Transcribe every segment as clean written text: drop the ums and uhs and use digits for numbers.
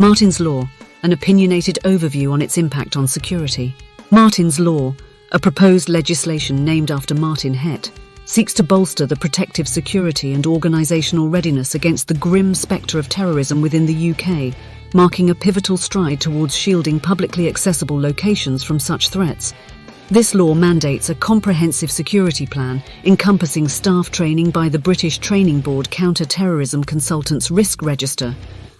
Martin's Law, an opinionated overview on its impact on security. Martin's Law, a proposed legislation named after Martin Het, seeks to bolster the protective security and organisational readiness against the grim spectre of terrorism within the UK, marking a pivotal stride towards shielding publicly accessible locations from such threats. This law mandates a comprehensive security plan encompassing staff training by the British Training Board Counter-Terrorism Consultants Risk Register,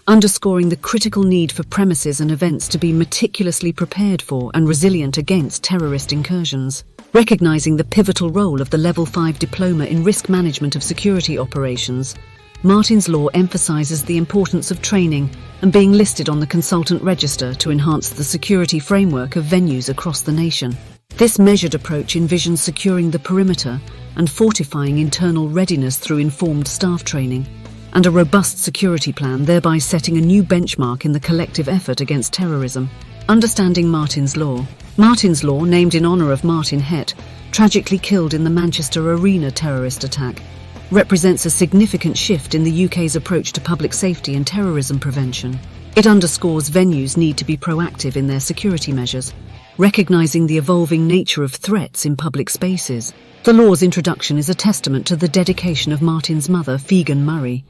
underscoring the critical need for premises and events to be meticulously prepared for and resilient against terrorist incursions. Recognising the pivotal role of the Level 5 Diploma in Risk Management of Security Operations, Martin's Law emphasises the importance of training and being listed on the consultant register to enhance the security framework of venues across the nation. This measured approach envisions securing the perimeter and fortifying internal readiness through informed staff training and a robust security plan, thereby setting a new benchmark in the collective effort against terrorism. Understanding Martin's Law. Martin's Law, named in honour of Martin Het, tragically killed in the Manchester Arena terrorist attack, represents a significant shift in the UK's approach to public safety and terrorism prevention. It underscores venues' need to be proactive in their security measures, recognising the evolving nature of threats in public spaces. The law's introduction is a testament to the dedication of Martin's mother, Figan Murray,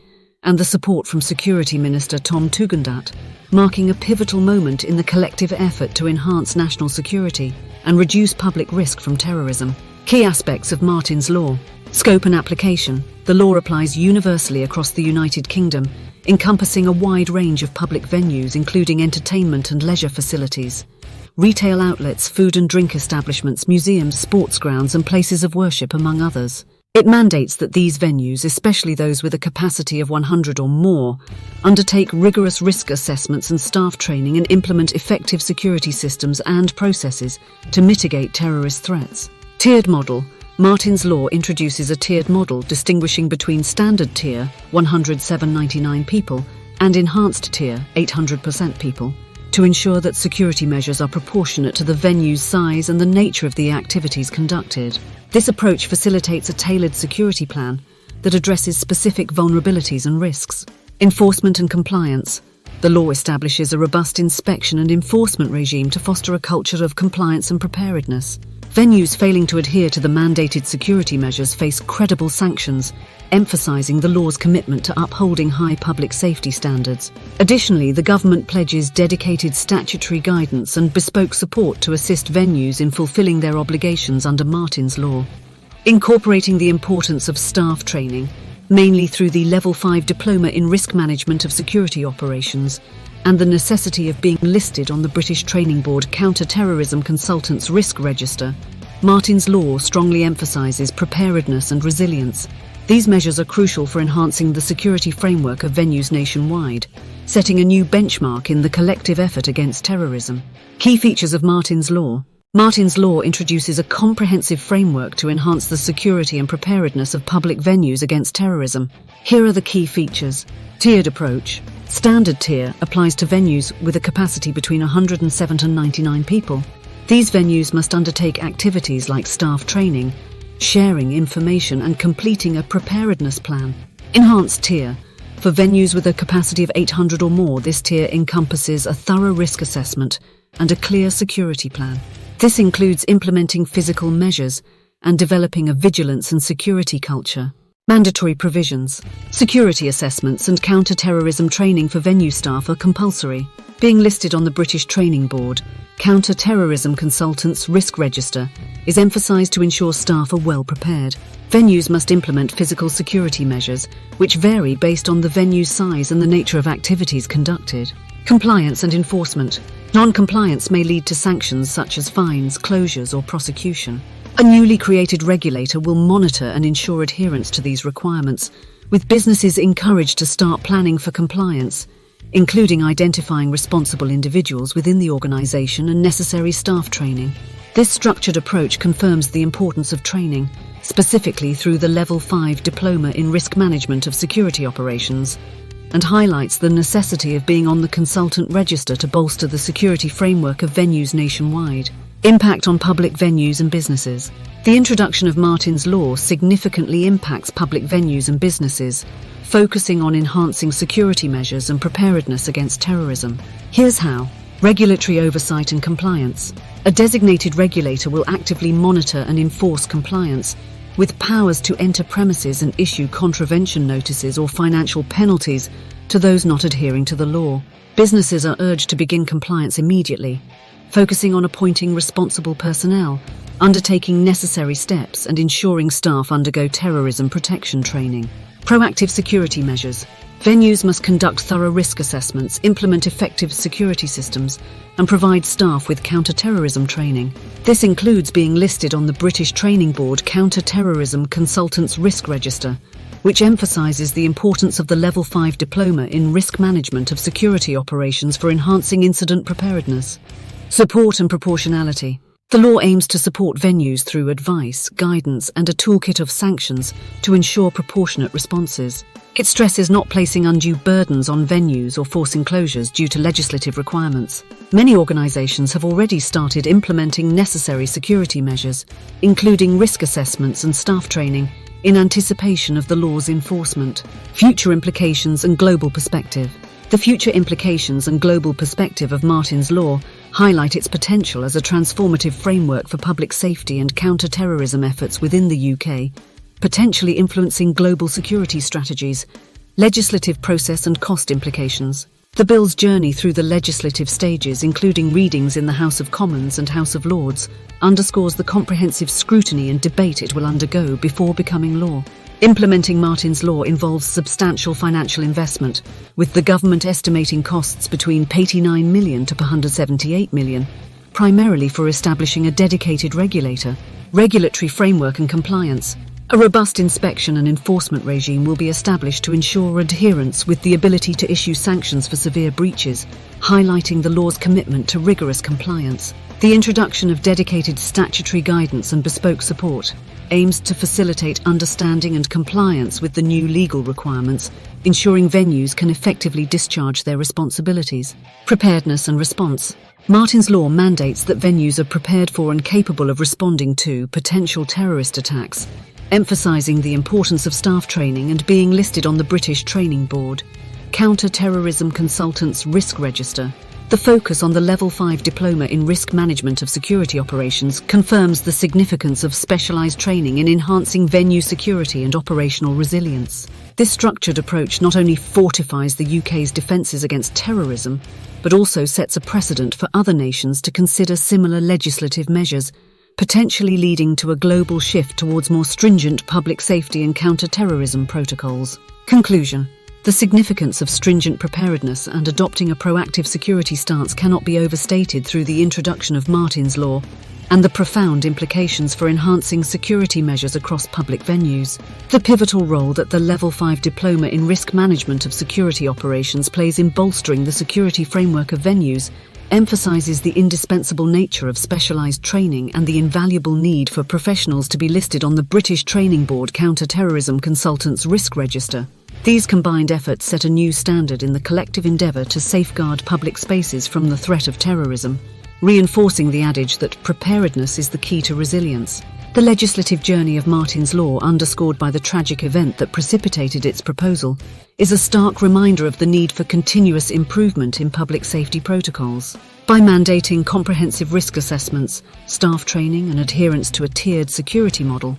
and the support from Security Minister Tom Tugendhat, marking a pivotal moment in the collective effort to enhance national security and reduce public risk from terrorism. Key aspects of Martin's Law. Scope and application. The law applies universally across the United Kingdom, encompassing a wide range of public venues including entertainment and leisure facilities, retail outlets, food and drink establishments, museums, sports grounds and places of worship, among others. It mandates that these venues, especially those with a capacity of 100 or more, undertake rigorous risk assessments and staff training and implement effective security systems and processes to mitigate terrorist threats. Tiered model. Martin's Law introduces a tiered model distinguishing between standard tier, 107.99 people, and enhanced tier, 800% people, to ensure that security measures are proportionate to the venue's size and the nature of the activities conducted. This approach facilitates a tailored security plan that addresses specific vulnerabilities and risks. Enforcement and compliance. The law establishes a robust inspection and enforcement regime to foster a culture of compliance and preparedness. Venues failing to adhere to the mandated security measures face credible sanctions, emphasising the law's commitment to upholding high public safety standards. Additionally, the government pledges dedicated statutory guidance and bespoke support to assist venues in fulfilling their obligations under Martin's Law. Incorporating the importance of staff training, mainly through the Level 5 Diploma in Risk Management of Security Operations, and the necessity of being listed on the British Training Board Counter-Terrorism Consultants Risk Register, Martin's Law strongly emphasises preparedness and resilience. These measures are crucial for enhancing the security framework of venues nationwide, setting a new benchmark in the collective effort against terrorism. Key features of Martin's Law. Martin's Law introduces a comprehensive framework to enhance the security and preparedness of public venues against terrorism. Here are the key features. Tiered approach. Standard tier applies to venues with a capacity between 107 and 99 people. These venues must undertake activities like staff training, sharing information and completing a preparedness plan. Enhanced tier. For venues with a capacity of 800 or more, this tier encompasses a thorough risk assessment and a clear security plan. This includes implementing physical measures and developing a vigilance and security culture. Mandatory provisions. Security assessments and counter-terrorism training for venue staff are compulsory. Being listed on the British Training Board Counter-Terrorism Consultants Risk Register is emphasised to ensure staff are well prepared. Venues must implement physical security measures, which vary based on the venue's size and the nature of activities conducted. Compliance and enforcement. Non-compliance may lead to sanctions such as fines, closures or prosecution. A newly created regulator will monitor and ensure adherence to these requirements, with businesses encouraged to start planning for compliance, including identifying responsible individuals within the organisation and necessary staff training. This structured approach confirms the importance of training, specifically through the Level 5 Diploma in Risk Management of Security Operations, and highlights the necessity of being on the consultant register to bolster the security framework of venues nationwide. Impact on public venues and businesses. The introduction of Martin's Law significantly impacts public venues and businesses, focusing on enhancing security measures and preparedness against terrorism. Here's how. Regulatory oversight and compliance. A designated regulator will actively monitor and enforce compliance, with powers to enter premises and issue contravention notices or financial penalties to those not adhering to the law. Businesses are urged to begin compliance immediately, focusing on appointing responsible personnel, undertaking necessary steps, and ensuring staff undergo terrorism protection training. Proactive security measures. Venues must conduct thorough risk assessments, implement effective security systems, and provide staff with counter-terrorism training. This includes being listed on the British Training Board Counter-Terrorism Consultants Risk Register, which emphasises the importance of the Level 5 Diploma in Risk Management of Security Operations for enhancing incident preparedness. Support and proportionality. The law aims to support venues through advice, guidance, and a toolkit of sanctions to ensure proportionate responses. It stresses not placing undue burdens on venues or forcing closures due to legislative requirements. Many organisations have already started implementing necessary security measures, including risk assessments and staff training, in anticipation of the law's enforcement. Future implications and global perspective. The future implications and global perspective of Martin's Law highlight its potential as a transformative framework for public safety and counter-terrorism efforts within the UK, potentially influencing global security strategies, legislative process and cost implications. The bill's journey through the legislative stages, including readings in the House of Commons and House of Lords, underscores the comprehensive scrutiny and debate it will undergo before becoming law. Implementing Martin's Law involves substantial financial investment, with the government estimating costs between £89 million to £178 million, primarily for establishing a dedicated regulator, regulatory framework and compliance. A robust inspection and enforcement regime will be established to ensure adherence, with the ability to issue sanctions for severe breaches, highlighting the law's commitment to rigorous compliance. The introduction of dedicated statutory guidance and bespoke support aims to facilitate understanding and compliance with the new legal requirements, ensuring venues can effectively discharge their responsibilities. Preparedness and response. Martin's Law mandates that venues are prepared for and capable of responding to potential terrorist attacks, emphasising the importance of staff training and being listed on the British Training Board Counter-Terrorism Consultants Risk Register. The focus on the Level 5 Diploma in Risk Management of Security Operations confirms the significance of specialised training in enhancing venue security and operational resilience. This structured approach not only fortifies the UK's defences against terrorism, but also sets a precedent for other nations to consider similar legislative measures, potentially leading to a global shift towards more stringent public safety and counter-terrorism protocols. Conclusion. The significance of stringent preparedness and adopting a proactive security stance cannot be overstated through the introduction of Martin's Law and the profound implications for enhancing security measures across public venues. The pivotal role that the Level 5 Diploma in Risk Management of Security Operations plays in bolstering the security framework of venues emphasises the indispensable nature of specialised training and the invaluable need for professionals to be listed on the British Training Board Counter-Terrorism Consultants Risk Register. These combined efforts set a new standard in the collective endeavour to safeguard public spaces from the threat of terrorism, reinforcing the adage that preparedness is the key to resilience. The legislative journey of Martin's Law, underscored by the tragic event that precipitated its proposal, is a stark reminder of the need for continuous improvement in public safety protocols. By mandating comprehensive risk assessments, staff training, and adherence to a tiered security model,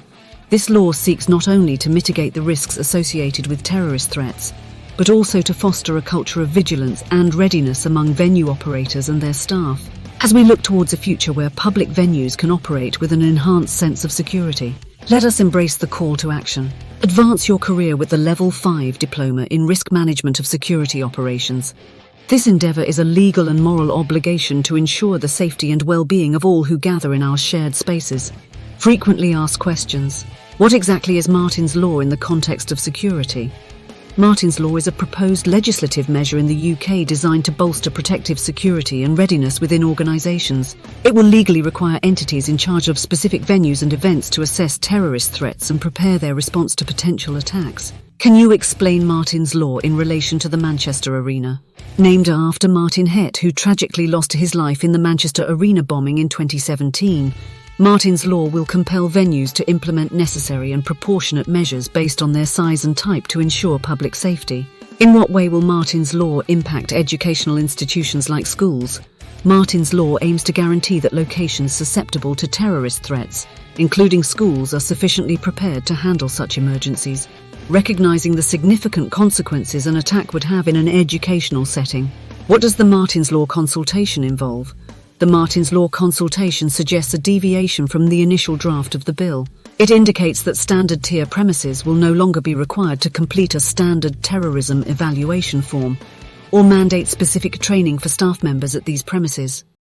this law seeks not only to mitigate the risks associated with terrorist threats, but also to foster a culture of vigilance and readiness among venue operators and their staff. As we look towards a future where public venues can operate with an enhanced sense of security, let us embrace the call to action. Advance your career with the Level 5 Diploma in Risk Management of Security Operations. This endeavour is a legal and moral obligation to ensure the safety and well-being of all who gather in our shared spaces. Frequently asked questions. What exactly is Martin's Law in the context of security? Martin's Law is a proposed legislative measure in the UK designed to bolster protective security and readiness within organisations. It will legally require entities in charge of specific venues and events to assess terrorist threats and prepare their response to potential attacks. Can you explain Martin's Law in relation to the Manchester Arena? Named after Martin Hett, who tragically lost his life in the Manchester Arena bombing in 2017, Martin's Law will compel venues to implement necessary and proportionate measures based on their size and type to ensure public safety. In what way will Martin's Law impact educational institutions like schools? Martin's Law aims to guarantee that locations susceptible to terrorist threats, including schools, are sufficiently prepared to handle such emergencies, recognizing the significant consequences an attack would have in an educational setting. What does the Martin's Law consultation involve? The Martin's Law consultation suggests a deviation from the initial draft of the bill. It indicates that standard tier premises will no longer be required to complete a standard terrorism evaluation form, or mandate specific training for staff members at these premises.